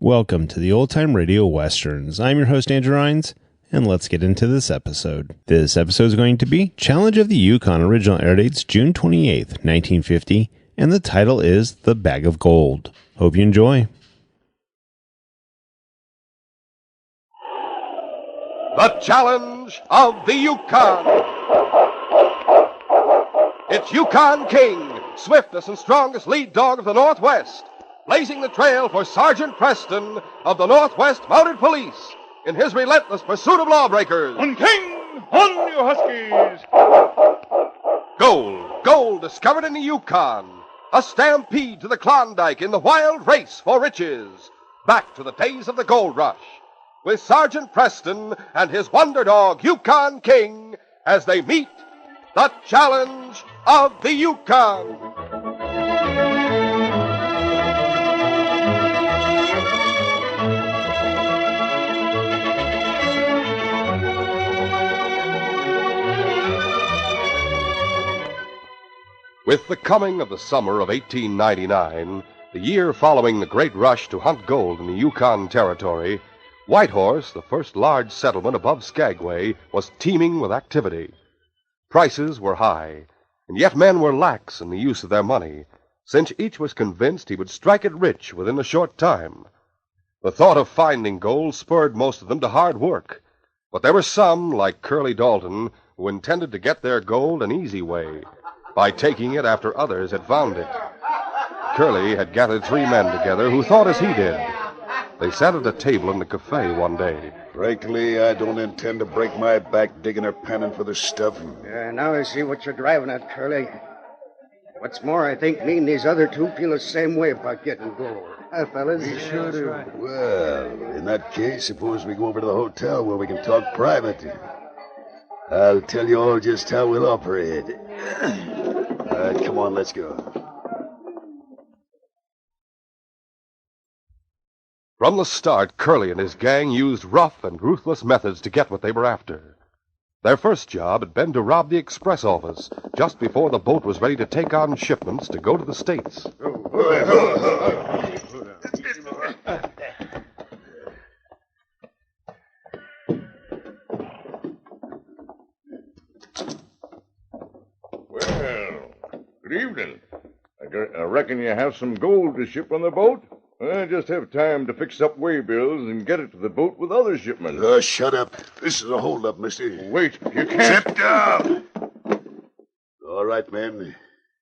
Welcome to the Old Time Radio Westerns. I'm your host, Andrew Rhines, and let's get into this episode. This episode is going to be Challenge of the Yukon. Original air dates June 28th, 1950, and the title is The Bag of Gold. Hope you enjoy. The Challenge of the Yukon. It's Yukon King, swiftest and strongest lead dog of the Northwest, blazing the trail for Sergeant Preston of the Northwest Mounted Police in his relentless pursuit of lawbreakers. On King, on you Huskies! Gold discovered in the Yukon. A stampede to the Klondike in the wild race for riches. Back to the days of the gold rush, with Sergeant Preston and his wonder dog, Yukon King, as they meet the Challenge of the Yukon. With the coming of the summer of 1899, the year following the great rush to hunt gold in the Yukon Territory, Whitehorse, the first large settlement above Skagway, was teeming with activity. Prices were high, and yet men were lax in the use of their money, since each was convinced he would strike it rich within a short time. The thought of finding gold spurred most of them to hard work, but there were some, like Curly Dalton, who intended to get their gold an easy way, by taking it after others had found it. Curly had gathered 3 men together who thought as he did. They sat at a table in the cafe one day. Frankly, I don't intend to break my back digging or panning for this stuff. Now I see what you're driving at, Curly. What's more, I think me and these other 2 feel the same way about getting gold. Fellas? We sure do. Right. Well, in that case, suppose we go over to the hotel where we can talk private. I'll tell you all just how we'll operate. All right, come on, let's go. From the start, Curly and his gang used rough and ruthless methods to get what they were after. Their first job had been to rob the express office just before the boat was ready to take on shipments to go to the States. Well, good evening. I reckon you have some gold to ship on the boat? I just have time to fix up waybills and get it to the boat with other shipments. Shut up. This is a holdup, mister. Wait, you can't... Sit down! All right, men.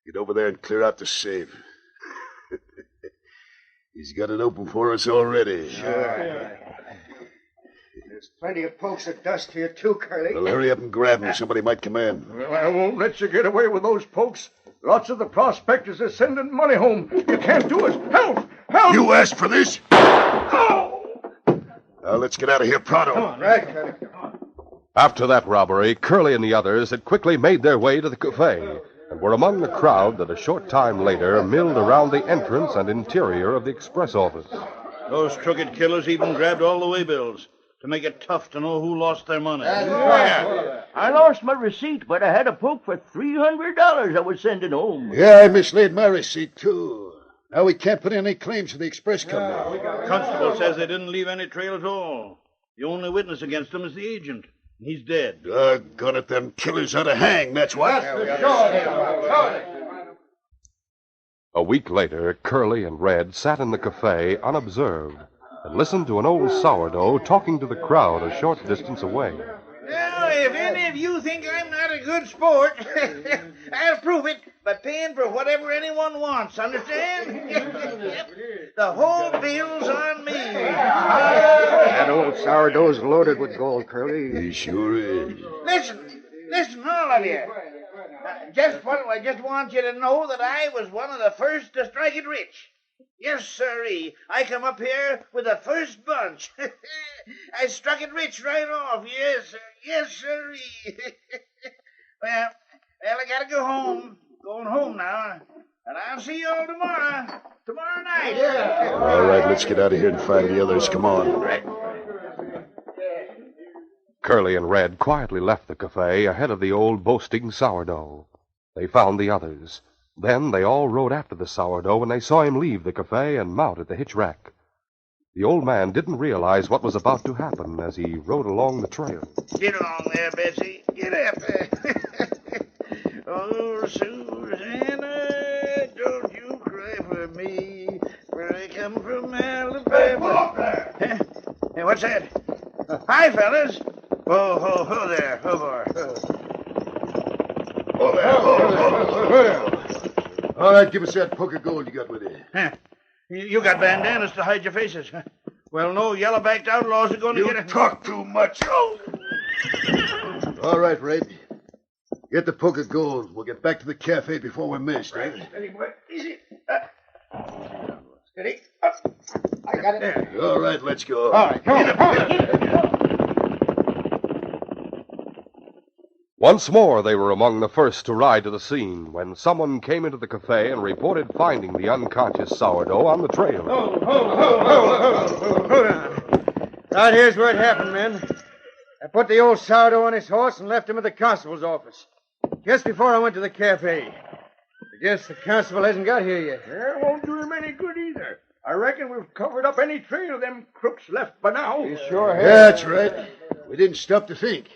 Get over there and clear out the safe. He's got it open for us already. Sure. There's plenty of pokes of dust here, too, Curly. Well, hurry up and grab him. Somebody might come in. Well, I won't let you get away with those pokes. Lots of the prospectors are sending money home. You can't do it. Help! Help! You asked for this? Oh! Now, let's get out of here pronto. Come on, right, Curly. Come on. After that robbery, Curly and the others had quickly made their way to the cafe and were among the crowd that a short time later milled around the entrance and interior of the express office. Those crooked killers even grabbed all the waybills to make it tough to know who lost their money. I lost my receipt, but I had a poke for $300 I was sending home. Yeah, I mislaid my receipt, too. Now we can't put in any claims to the express company. Constable says they didn't leave any trail at all. The only witness against them is the agent. He's dead. Doggone it, them killers ought to hang, that's what. A week later, Curly and Red sat in the cafe unobserved and listened to an old sourdough talking to the crowd a short distance away. Well, if any of you think I'm not a good sport, I'll prove it by paying for whatever anyone wants, understand? The whole bill's on me. That old sourdough's loaded with gold, Curly. He sure is. Listen, all of you. I just want you to know that I was one of the first to strike it rich. Yes, sirree. I come up here with the first bunch. I struck it rich right off. Yes, sir. Yes, sirree. well, I gotta go home. Going home now. And I'll see you all tomorrow. Tomorrow night. Yeah. All right, let's get out of here and find the others. Come on. Right. Curly and Red quietly left the cafe ahead of the old boasting sourdough. They found the others. Then they all rode after the sourdough when they saw him leave the cafe and mount at the hitch rack. The old man didn't realize what was about to happen as he rode along the trail. Get along there, Betsy. Get up. Oh, Susanna, don't you cry for me, for I come from Alabama. Hey, pull up there. Huh? Hey, what's that? Hi, fellas. Oh, there. Oh, boy. All right, give us that poke of gold you got with you. Huh. You got bandanas to hide your faces. Huh? Well, no yellow-backed outlaws are going to get it. You talk too much. All right, Red. Get the poke of gold. We'll get back to the cafe before we're missed, eh? Steady, boy. Easy. Steady. Up. I got it. There. All right, let's go. All right, come on. Once more, they were among the first to ride to the scene when someone came into the cafe and reported finding the unconscious sourdough on the trail. Hold on. Right here's where it happened, men. I put the old sourdough on his horse and left him at the constable's office. Just before I went to the cafe. I guess the constable hasn't got here yet. It won't do him any good either. I reckon we've covered up any trail them crooks left by now. You sure have. That's right. We didn't stop to think.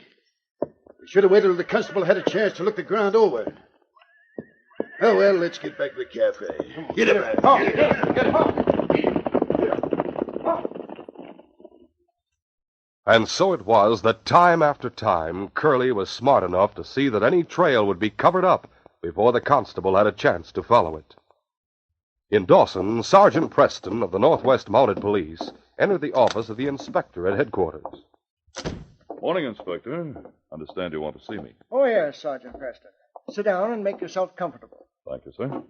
We should have waited till the constable had a chance to look the ground over. Oh, well, let's get back to the cafe. Get him back. Get him. And so it was that time after time, Curly was smart enough to see that any trail would be covered up before the constable had a chance to follow it. In Dawson, Sergeant Preston of the Northwest Mounted Police entered the office of the inspector at headquarters. Morning, Inspector. Understand you want to see me. Oh, yes, Sergeant Preston. Sit down and make yourself comfortable. Thank you, sir.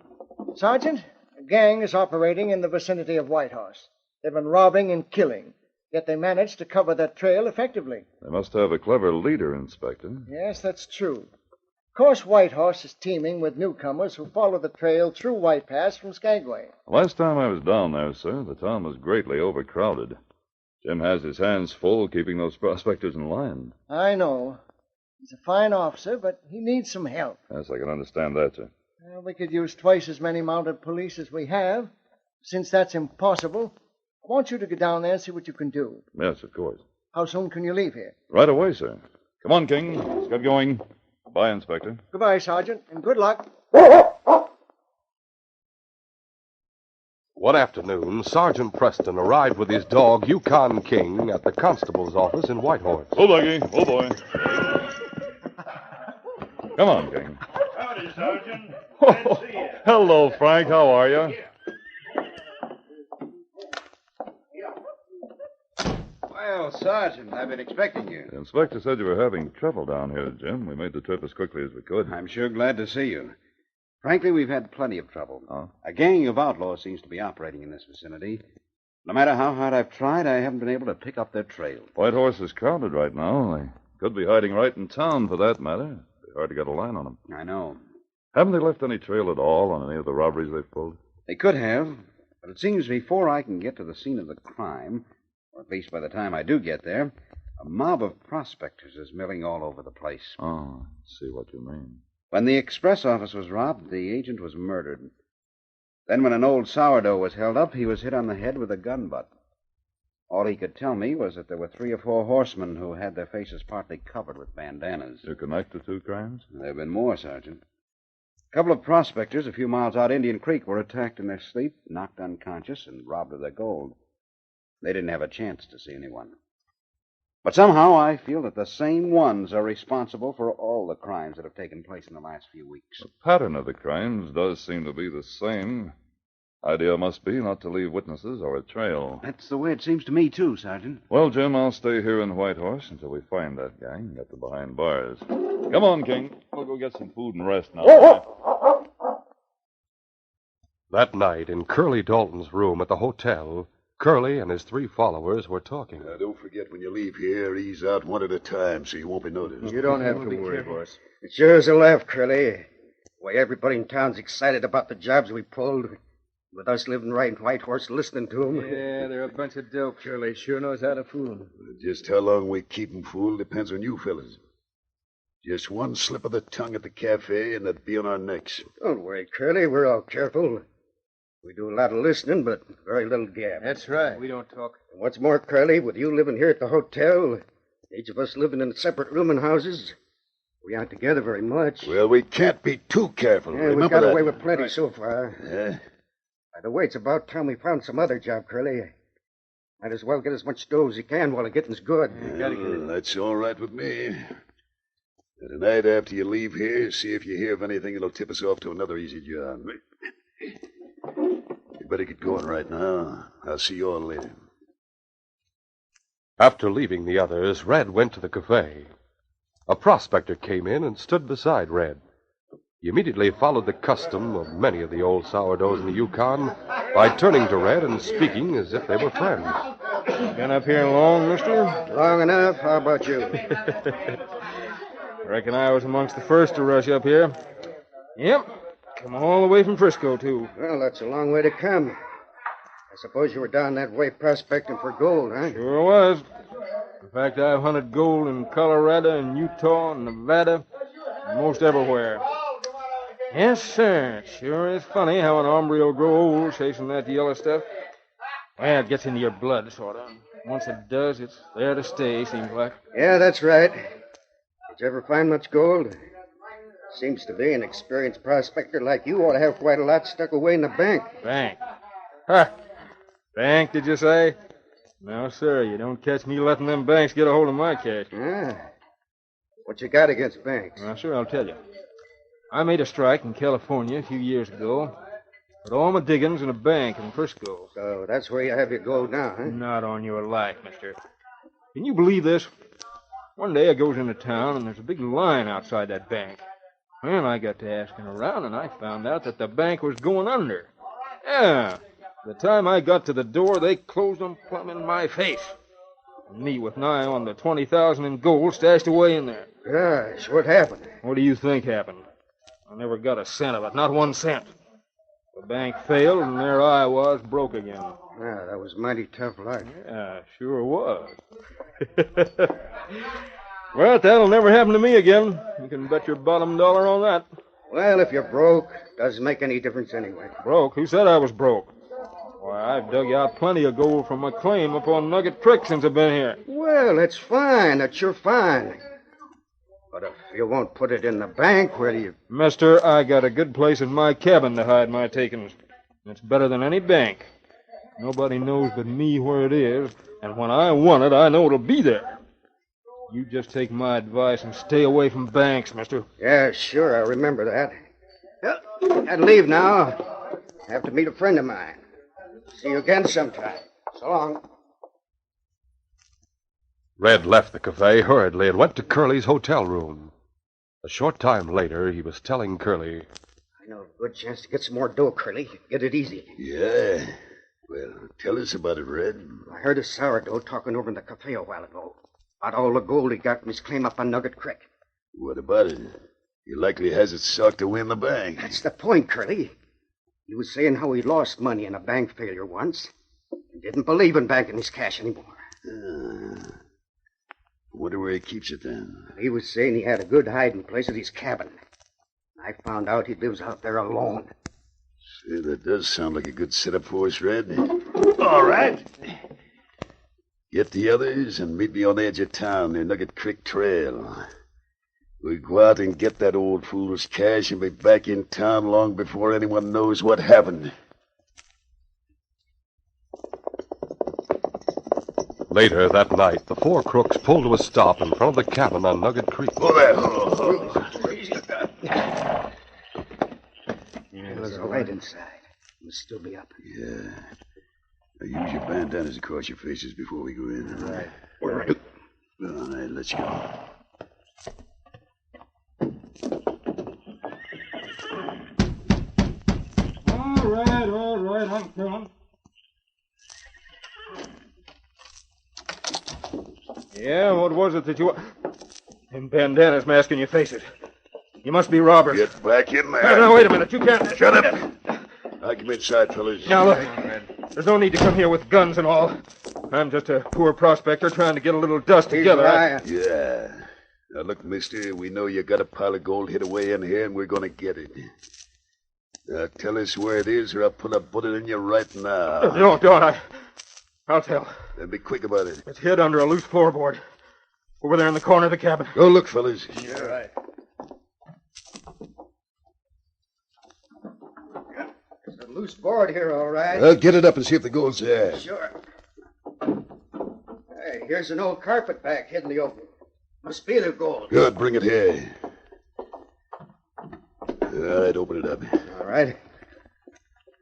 Sergeant, a gang is operating in the vicinity of Whitehorse. They've been robbing and killing, yet they managed to cover that trail effectively. They must have a clever leader, Inspector. Yes, that's true. Of course, Whitehorse is teeming with newcomers who follow the trail through White Pass from Skagway. Last time I was down there, sir, the town was greatly overcrowded. Jim has his hands full keeping those prospectors in line. I know. He's a fine officer, but he needs some help. Yes, I can understand that, sir. Well, we could use twice as many mounted police as we have. Since that's impossible, I want you to go down there and see what you can do. Yes, of course. How soon can you leave here? Right away, sir. Come on, King. Let's get going. Bye, Inspector. Goodbye, Sergeant, and good luck. One afternoon, Sergeant Preston arrived with his dog, Yukon King, at the constable's office in Whitehorse. Oh, Lucky. Oh, boy. Come on, King. Howdy, Sergeant. Oh, hello, Frank. How are you? Well, Sergeant, I've been expecting you. The inspector said you were having trouble down here, Jim. We made the trip as quickly as we could. I'm sure glad to see you. Frankly, we've had plenty of trouble. Oh? A gang of outlaws seems to be operating in this vicinity. No matter how hard I've tried, I haven't been able to pick up their trail. Whitehorse is crowded right now. They could be hiding right in town, for that matter. It'd be hard to get a line on them. I know. Haven't they left any trail at all on any of the robberies they've pulled? They could have, but it seems before I can get to the scene of the crime, or at least by the time I do get there, a mob of prospectors is milling all over the place. Oh, I see what you mean. When the express office was robbed, the agent was murdered. Then when an old sourdough was held up, he was hit on the head with a gun butt. All he could tell me was that there were 3 or 4 horsemen who had their faces partly covered with bandanas. You connect the two crimes? There have been more, Sergeant. A couple of prospectors a few miles out Indian Creek were attacked in their sleep, knocked unconscious, and robbed of their gold. They didn't have a chance to see anyone. But somehow I feel that the same ones are responsible for all the crimes that have taken place in the last few weeks. The pattern of the crimes does seem to be the same. Idea must be not to leave witnesses or a trail. That's the way it seems to me, too, Sergeant. Well, Jim, I'll stay here in Whitehorse until we find that gang and get them behind bars. Come on, King. We'll go get some food and rest now. That night, in Curly Dalton's room at the hotel, Curly and his 3 followers were talking. Now, don't forget when you leave here, ease out one at a time so you won't be noticed. You don't have to worry, boss. It sure is a laugh, Curly. Why, everybody in town's excited about the jobs we pulled. With us living right in Whitehorse listening to them. Yeah, they're a bunch of dope. Curly sure knows how to fool. Just how long we keep 'em fooled depends on you fellas. Just one slip of the tongue at the cafe, and that'd be on our necks. Don't worry, Curly. We're all careful. We do a lot of listening, but very little gab. That's right. We don't talk. And what's more, Curly, with you living here at the hotel, each of us living in separate rooming houses, we aren't together very much. Well, we can't be too careful. Yeah, Remember we've got that. away with plenty so far. Yeah? By the way, it's about time we found some other job, Curly. Might as well get as much dough as you can while the getting's good. Well, that's all right with me. And tonight, after you leave here, see if you hear of anything that'll tip us off to another easy job. You better get going right now. I'll see you all later. After leaving the others, Red went to the cafe. A prospector came in and stood beside Red. He immediately followed the custom of many of the old sourdoughs in the Yukon by turning to Red and speaking as if they were friends. Been up here long, mister? Long enough. How about you? Reckon I was amongst the first to rush up here. Yep. Come all the way from Frisco, too. Well, that's a long way to come. I suppose you were down that way prospecting for gold, huh? Sure was. In fact, I've hunted gold in Colorado and Utah and Nevada and most everywhere. Yes, sir. It sure is funny how an hombre will grow old chasing that yellow stuff. Well, it gets into your blood, sort of. Once it does, it's there to stay, seems like. Yeah, that's right. Did you ever find much gold? Seems to be an experienced prospector like you ought to have quite a lot stuck away in the bank. Bank? Ha! Bank, did you say? No, sir, you don't catch me letting them banks get a hold of my cash. Ah. What you got against banks? Now, sir, I'll tell you. I made a strike in California a few years ago. Put all my diggings in a bank in Frisco. So that's where you have your gold now, huh? Not on your life, mister. Can you believe this? One day I goes into town and there's a big line outside that bank. Well, I got to asking around and I found out that the bank was going under. Yeah. The time I got to the door, they closed them plumb in my face. And me with nigh on the 20,000 in gold stashed away in there. Gosh, what happened? What do you think happened? I never got a cent of it, not 1 cent. The bank failed, and there I was, broke again. Yeah, that was mighty tough luck. Yeah, sure was. Well, that'll never happen to me again. You can bet your bottom dollar on that. Well, if you're broke, doesn't make any difference anyway. Broke? Who said I was broke? Why, I've dug out plenty of gold from my claim up on Nugget Creek since I've been here. Well, that's fine. That's sure fine. But if you won't put it in the bank, where do you... Mister, I got a good place in my cabin to hide my takings. It's better than any bank. Nobody knows but me where it is, and when I want it, I know it'll be there. You just take my advice and stay away from banks, mister. Yeah, sure, I remember that. Well, I'd leave now. Have to meet a friend of mine. See you again sometime. So long. Red left the cafe hurriedly and went to Curly's hotel room. A short time later, he was telling Curly, I know a good chance to get some more dough, Curly. Get it easy. Yeah? Well, tell us about it, Red. I heard a sourdough talking over in the cafe a while ago about all the gold he got from his claim up on Nugget Creek. What about it? He likely has it socked away in the bank. That's the point, Curly. He was saying how he lost money in a bank failure once and didn't believe in banking his cash anymore. Wonder where he keeps it then. He was saying he had a good hiding place at his cabin. I found out he lives out there alone. Say, that does sound like a good setup for us, Red. All right. Get the others and meet me on the edge of town near Nugget Creek Trail. We'll go out and get that old fool's cash and be back in town long before anyone knows what happened. Later that night, the four crooks pulled to a stop in front of the cabin on Nugget Creek. Oh, there. There's a light inside. It must still be up. Yeah. Now use your bandanas across your faces before we go in. Right. All right. All right, let's go. All right, I'm coming. Yeah, what was it that you... Them bandanas masking your faces. You must be robbers. Get back in there. Now, wait a minute. You can't... Shut up. I come inside, fellas. Now, look. There's no need to come here with guns and all. I'm just a poor prospector trying to get a little dust together. Yeah. Now, look, mister, we know you got a pile of gold hid away in here, and we're going to get it. Now tell us where it is, or I'll put a bullet in you right now. Don't. I'll tell. Then be quick about it. It's hid under a loose floorboard. Over there in the corner of the cabin. Go look, fellas. Yeah, right. There's a loose board here, all right. Well, get it up and see if the gold's there. Sure. Hey, here's an old carpet bag hid in the open. Must be the gold. Good, bring it here. All right, open it up. All right.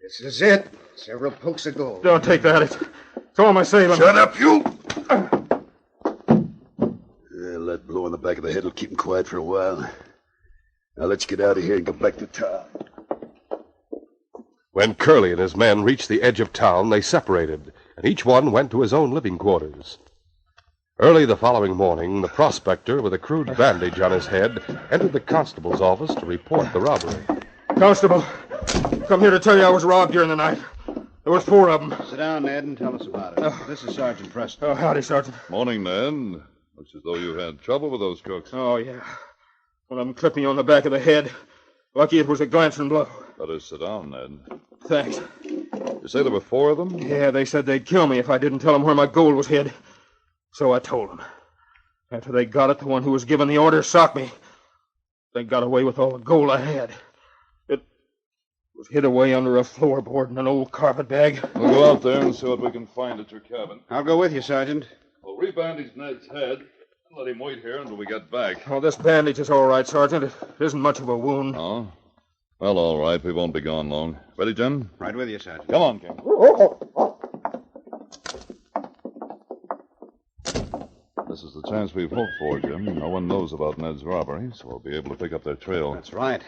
This is it. Several pokes of gold. Don't take that. It's all my savings. Shut up, you! That blow on the back of the head will keep him quiet for a while. Now let's get out of here and go back to town. When Curly and his men reached the edge of town, they separated, and each one went to his own living quarters. Early the following morning, the prospector, with a crude bandage on his head, entered the constable's office to report the robbery. Constable, come here to tell you I was robbed during the night. There was 4 of them. Sit down, Ned, and tell us about it. This is Sergeant Preston. Oh, howdy, Sergeant. Morning, Ned. Looks as though you had trouble with those crooks. Oh, yeah. One of them clipped me on the back of the head. Lucky it was a glancing blow. Better sit down, Ned. Thanks. You say there were 4 of them? Yeah, they said they'd kill me if I didn't tell them where my gold was hid. So I told them. After they got it, the one who was giving the order socked me. They got away with all the gold I had. It was hid away under a floorboard in an old carpet bag. We'll go out there and see what we can find at your cabin. I'll go with you, Sergeant. We'll rebandage Ned's head and let him wait here until we get back. Oh, this bandage is all right, Sergeant. It isn't much of a wound. Oh? Well, all right. We won't be gone long. Ready, Jim? Right with you, Sergeant. Come on, King. This is the chance we've hoped for, Jim. No one knows about Ned's robbery, so we'll be able to pick up their trail. That's right.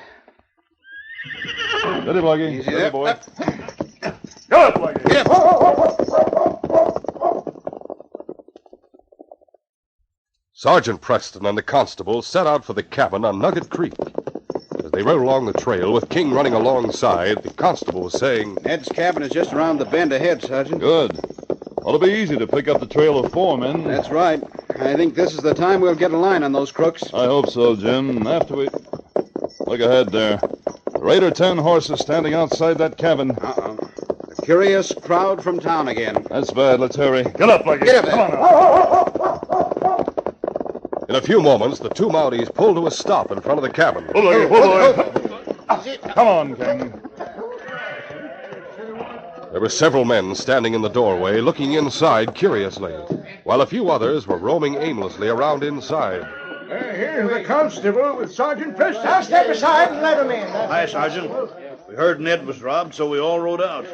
Ready, Blackie? Easy Ready, there. boy. Go up, Blackie. Get Sergeant Preston and the constable set out for the cabin on Nugget Creek. As they rode along the trail, with King running alongside, the constable was saying, Ned's cabin is just around the bend ahead, Sergeant. Good. Well, it'll be easy to pick up the trail of 4 men. That's right. I think this is the time we'll get a line on those crooks. I hope so, Jim. After we... Look ahead there. There are 8 or 10 horses standing outside that cabin. Uh-oh. A curious crowd from town again. That's bad. Let's hurry. Get up, Blackie. Get up there. Come on now. In a few moments, the 2 Mounties pulled to a stop in front of the cabin. Pull, Blackie. Pull, boy. Come on, King. There were several men standing in the doorway, looking inside curiously, while a few others were roaming aimlessly around inside. Here's the constable with Sergeant Preston. Now step aside and let him in. Hi, Sergeant. We heard Ned was robbed, so we all rode out.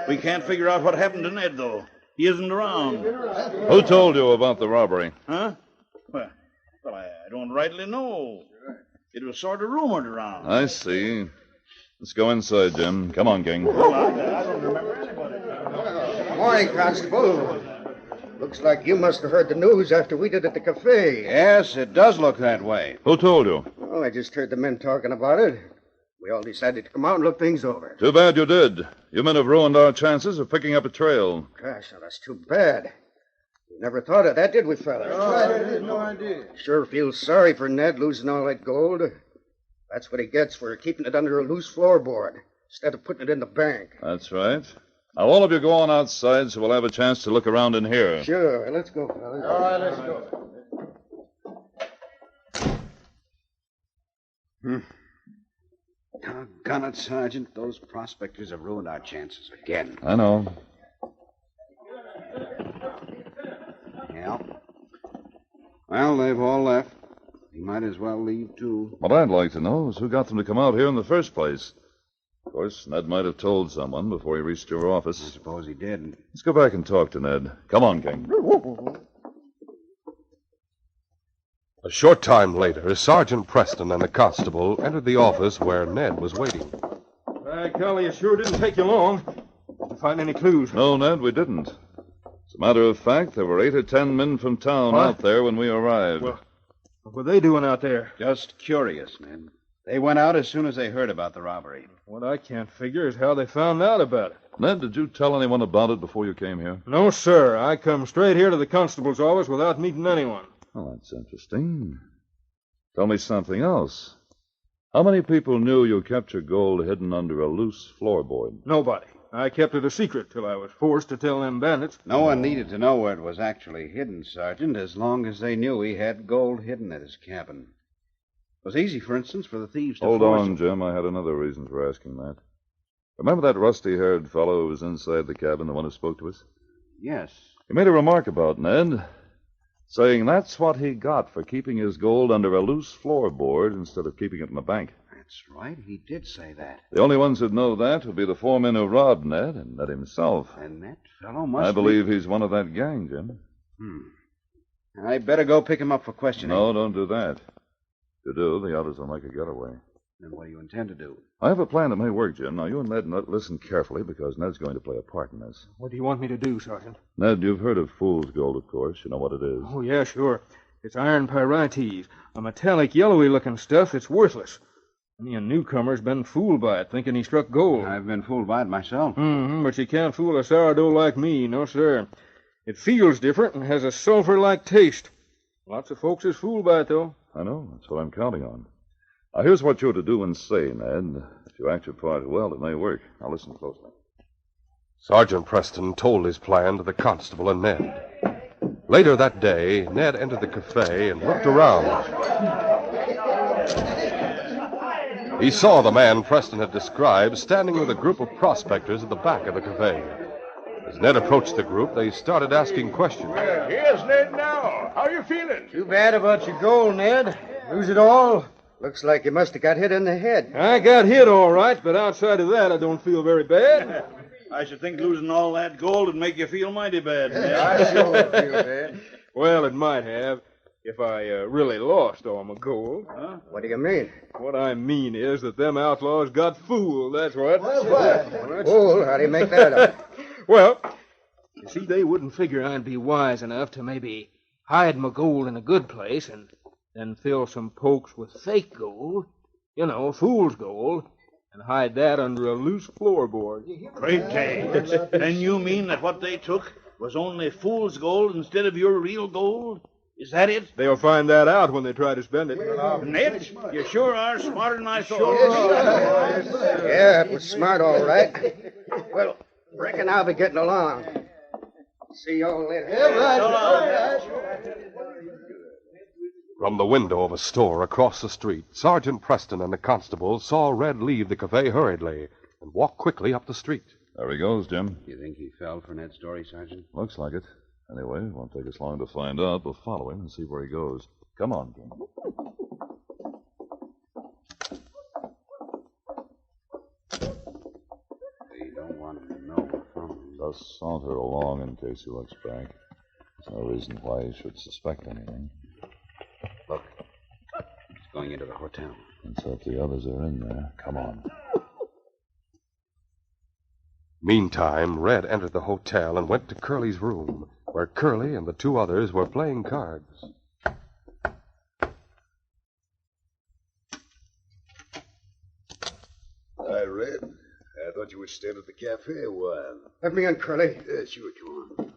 We can't figure out what happened to Ned, though. He isn't around. Who told you about the robbery? Huh? Well, I don't rightly know. It was sort of rumored around. I see. Let's go inside, Jim. Come on, King. Morning, Constable. Looks like you must have heard the news after we did at the cafe. Yes, it does look that way. Who told you? Well, I just heard the men talking about it. We all decided to come out and look things over. Too bad you did. You men have ruined our chances of picking up a trail. Gosh, now that's too bad. We never thought of that, did we, fellas? I had no idea. Sure feel sorry for Ned losing all that gold. That's what he gets for keeping it under a loose floorboard instead of putting it in the bank. That's right. Now, all of you go on outside so we'll have a chance to look around in here. Sure, let's go, fellas. All right, let's go. Doggone it, Sergeant. Those prospectors have ruined our chances again. I know. Yeah. Well, they've all left. You might as well leave, too. What I'd like to know is who got them to come out here in the first place. Of course, Ned might have told someone before he reached your I office. suppose he did. Let's go back and talk to Ned. Come on, King. A short time later, Sergeant Preston and the constable entered the office where Ned was waiting. Kelly, it sure didn't take you long to find any clues. No, Ned, we didn't. As a matter of fact, there were 8 or 10 men from town What? out there when we arrived. Well, what were they doing out there? Just curious, Ned. They went out as soon as they heard about the robbery. What I can't figure is how they found out about it. Ned, did you tell anyone about it before you came here? No, sir. I come straight here to the constable's office without meeting anyone. Oh, that's interesting. Tell me something else. How many people knew you kept your gold hidden under a loose floorboard? Nobody. I kept it a secret till I was forced to tell them bandits. No one needed to know where it was actually hidden, Sergeant, as long as they knew he had gold hidden at his cabin. It was easy, for instance, for the thieves to Hold force on, Jim. I had another reason for asking that. Remember that rusty-haired fellow who was inside the cabin, the one who spoke to us? Yes. He made a remark about Ned, saying that's what he got for keeping his gold under a loose floorboard instead of keeping it in the bank. That's right. He did say that. The only ones who'd know that would be the four men who robbed Ned and Ned himself. And that fellow must I believe he's one of that gang, Jim. I better go pick him up for questioning. No, don't do that. If you do, the others will make a getaway. Then what do you intend to do? I have a plan that may work, Jim. Now, you and Ned listen carefully because Ned's going to play a part in this. What do you want me to do, Sergeant? Ned, you've heard of fool's gold, of course. You know what it is. Oh, yeah, sure. It's iron pyrites, a metallic, yellowy-looking stuff that's worthless. Many a newcomer's been fooled by it, thinking he struck gold. I've been fooled by it myself. But you can't fool a sourdough like me, no, sir. It feels different and has a sulfur-like taste. Lots of folks is fooled by it, though. I know. That's what I'm counting on. Now, here's what you're to do and say, Ned. If you act your part well, it may work. Now, listen closely. Sergeant Preston told his plan to the constable and Ned. Later that day, Ned entered the cafe and looked around. He saw the man Preston had described standing with a group of prospectors at the back of the cafe. As Ned approached the group, they started asking questions. Well, here's Ned now. How you feeling? Too bad about your gold, Ned. Lose it all? Looks like you must have got hit in the head. I got hit all right, but outside of that, I don't feel very bad. I should think losing all that gold would make you feel mighty bad, Ned. I sure feel bad. Well, it might have, if I really lost all my gold. Huh? What do you mean? What I mean is that them outlaws got fooled, that's what. Fool? How do you make that up? Well, you see, they wouldn't figure I'd be wise enough to maybe hide my gold in a good place and then fill some pokes with fake gold, you know, fool's gold, and hide that under a loose floorboard. Great day. And you mean that what they took was only fool's gold instead of your real gold? Is that it? They'll find that out when they try to spend it. Ned, you sure are smarter than I thought. Yeah, it was smart, all right. Well, reckon I'll be getting along. See y'all later. From the window of a store across the street, Sergeant Preston and the constable saw Red leave the cafe hurriedly and walk quickly up the street. There he goes, Jim. You think he fell for Ned's story, Sergeant? Looks like it. Anyway, it won't take us long to find out. We'll follow him and see where he goes. Come on, Jim. You don't want him to know we're following him. Just saunter along in case he looks back. There's no reason why he should suspect anything. Look, he's going into the hotel. And so if the others are in there, come on. Meantime, Red entered the hotel and went to Curly's room, where Curly and the two others were playing cards. Hi, Red. I thought you would stand at the cafe a while. Let me in, Curly. Yeah, sure, come on.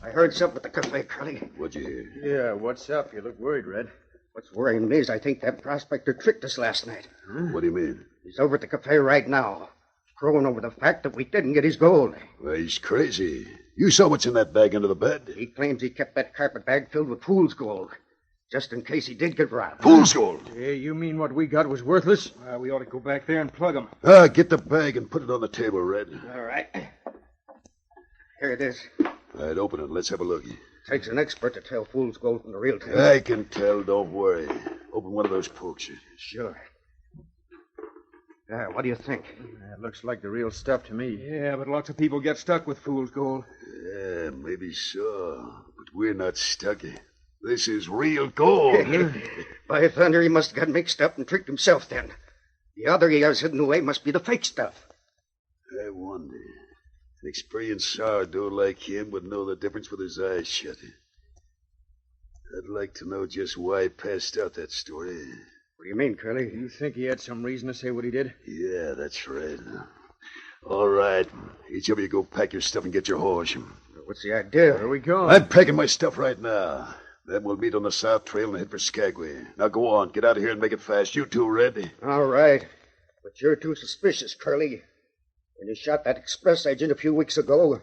I heard something at the cafe, Curly. What'd you hear? Yeah, what's up? You look worried, Red. What's worrying me is I think that prospector tricked us last night. What do you mean? He's over at the cafe right now, crowing over the fact that we didn't get his gold. Well, he's crazy. You saw what's in that bag under the bed? He claims he kept that carpet bag filled with fool's gold, just in case he did get robbed. Fool's gold? Yeah, you mean what we got was worthless? We ought to go back there and plug him. Get the bag and put it on the table, Red. All right. Here it is. All right, open it. Let's have a look. Takes an expert to tell fool's gold from the real thing. I can tell. Don't worry. Open one of those pokes. Sure. What do you think? It looks like the real stuff to me. Yeah, but lots of people get stuck with fool's gold. Yeah, maybe so. But we're not stuck. This is real gold. By thunder, he must have got mixed up and tricked himself then. The other he has hidden away must be the fake stuff. I wonder. An experienced sourdough like him would know the difference with his eyes shut. I'd like to know just why he passed out that story. What do you mean, Curly? You think he had some reason to say what he did? Yeah, that's right. All right. Each of you go pack your stuff and get your horse. What's the idea? Where are we going? I'm packing my stuff right now. Then we'll meet on the south trail and head for Skagway. Now go on. Get out of here and make it fast. You too, Red. All right. But you're too suspicious, Curly. When you shot that express agent a few weeks ago,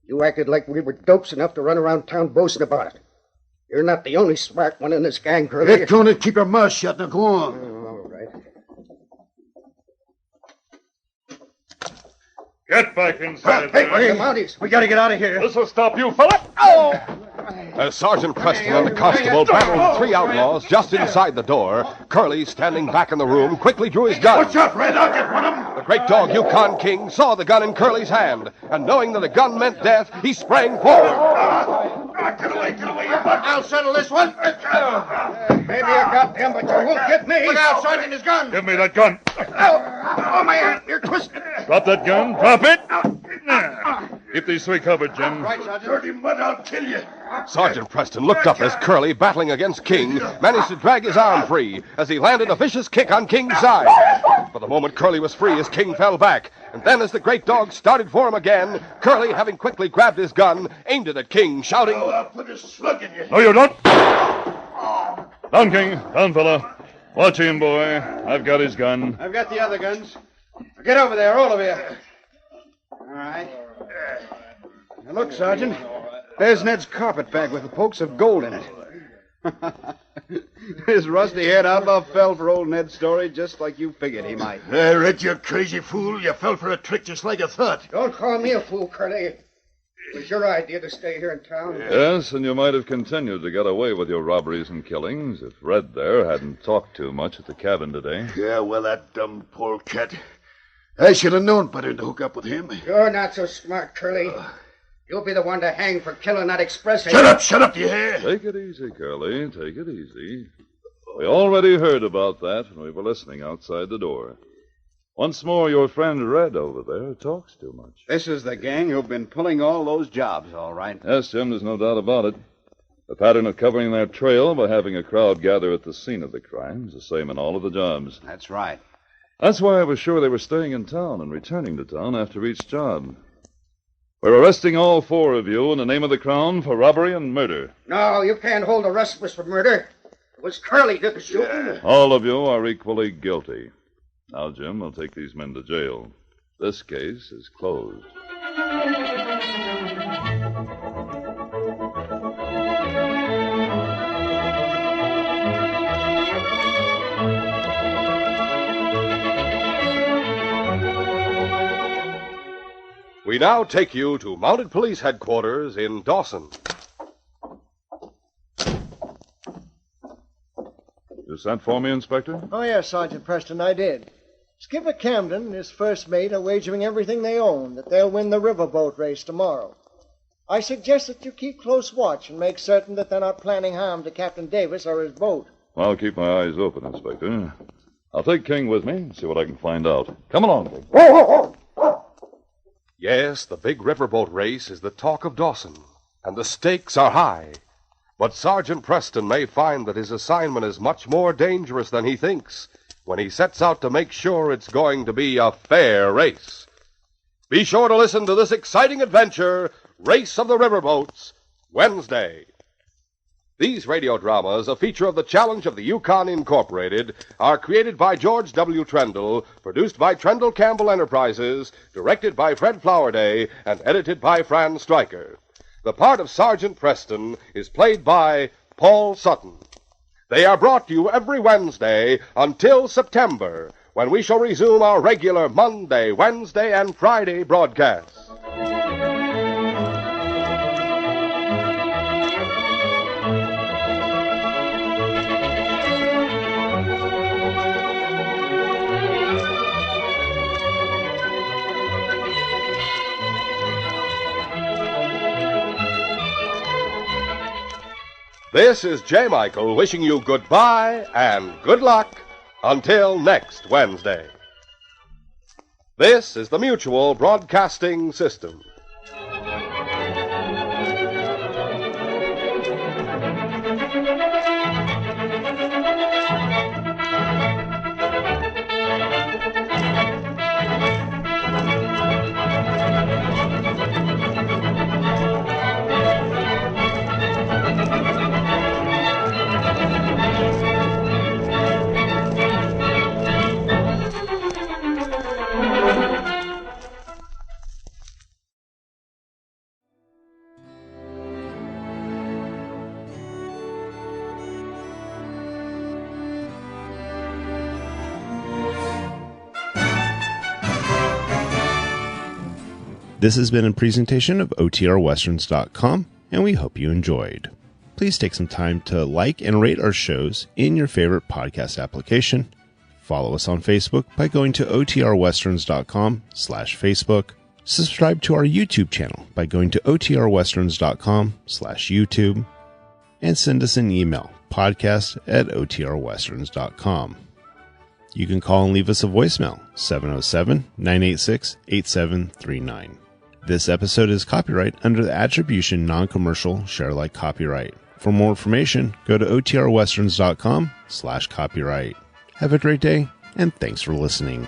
you acted like we were dopes enough to run around town boasting about it. You're not the only smart one in this gang, Curly. Get going and keep your mouth shut. Now go on. All right. Get back inside. Hey, the Mounties. We got to get out of here. This will stop you, fella. Oh! As Sergeant Preston and the constable battled the three outlaws just inside the door, Curly, standing back in the room, quickly drew his gun. Watch out, Red. I'll get one of them. The great dog Yukon King saw the gun in Curly's hand, and knowing that a gun meant death, he sprang forward. Get away, you buck. I'll settle this one. Maybe you got him, but you won't get me. Look out, Sergeant, his gun. Give me that gun. Oh, my hand. You're twisted. Drop that gun. Drop it. Keep these three covered, Jim. Right, Sergeant. Dirty mud, I'll kill you. Sergeant Preston looked up as Curly, battling against King, managed to drag his arm free as he landed a vicious kick on King's side. For the moment, Curly was free as King fell back. And then as the great dog started for him again, Curly, having quickly grabbed his gun, aimed it at King, shouting, Oh, I'll put a slug in you. No, you don't. Down, King. Down, fella. Watch him, boy. I've got his gun. I've got the other guns. Get over there, all of you. All right. Now look, Sergeant. There's Ned's carpet bag with the pokes of gold in it. His rusty-haired outlaw fell for old Ned's story just like you figured he might. Red, you crazy fool. You fell for a trick just like I thought. Don't call me a fool, Curly. It was your idea to stay here in town. Yes, and you might have continued to get away with your robberies and killings if Red there hadn't talked too much at the cabin today. Yeah, well, that dumb polecat. I should have known better than to hook up with him. You're not so smart, Curly. You'll be the one to hang for killing that express agent. Shut up, you hear? Take it easy, Curly. Take it easy. We already heard about that when we were listening outside the door. Once more, your friend Red over there talks too much. This is the gang who've been pulling all those jobs, all right. Yes, Jim, there's no doubt about it. The pattern of covering their trail by having a crowd gather at the scene of the crime is the same in all of the jobs. That's right. That's why I was sure they were staying in town and returning to town after each job. We're arresting all four of you in the name of the Crown for robbery and murder. No, you can't hold the rest of us for murder. It was Curly did the shooting. All of you are equally guilty. Now, Jim, we'll take these men to jail. This case is closed. We now take you to Mounted Police Headquarters in Dawson. You sent for me, Inspector? Oh, yes, Sergeant Preston, I did. Skipper Camden and his first mate are wagering everything they own that they'll win the riverboat race tomorrow. I suggest that you keep close watch and make certain that they're not planning harm to Captain Davis or his boat. I'll keep my eyes open, Inspector. I'll take King with me and see what I can find out. Come along, King. Yes, the big riverboat race is the talk of Dawson, and the stakes are high. But Sergeant Preston may find that his assignment is much more dangerous than he thinks when he sets out to make sure it's going to be a fair race. Be sure to listen to this exciting adventure, Race of the Riverboats, Wednesday. These radio dramas, a feature of the Challenge of the Yukon Incorporated, are created by George W. Trendle, produced by Trendle Campbell Enterprises, directed by Fred Flowerday, and edited by Fran Stryker. The part of Sergeant Preston is played by Paul Sutton. They are brought to you every Wednesday until September, when we shall resume our regular Monday, Wednesday, and Friday broadcasts. This is J. Michael wishing you goodbye and good luck until next Wednesday. This is the Mutual Broadcasting System. This has been a presentation of OTRWesterns.com, and we hope you enjoyed. Please take some time to like and rate our shows in your favorite podcast application. Follow us on Facebook by going to OTRWesterns.com/Facebook. Subscribe to our YouTube channel by going to OTRWesterns.com/YouTube. And send us an email, podcast@OTRWesterns.com. You can call and leave us a voicemail, 707-986-8739. This episode is copyright under the Attribution Non-Commercial Share-alike copyright. For more information, go to OTRWesterns.com/copyright. Have a great day, and thanks for listening.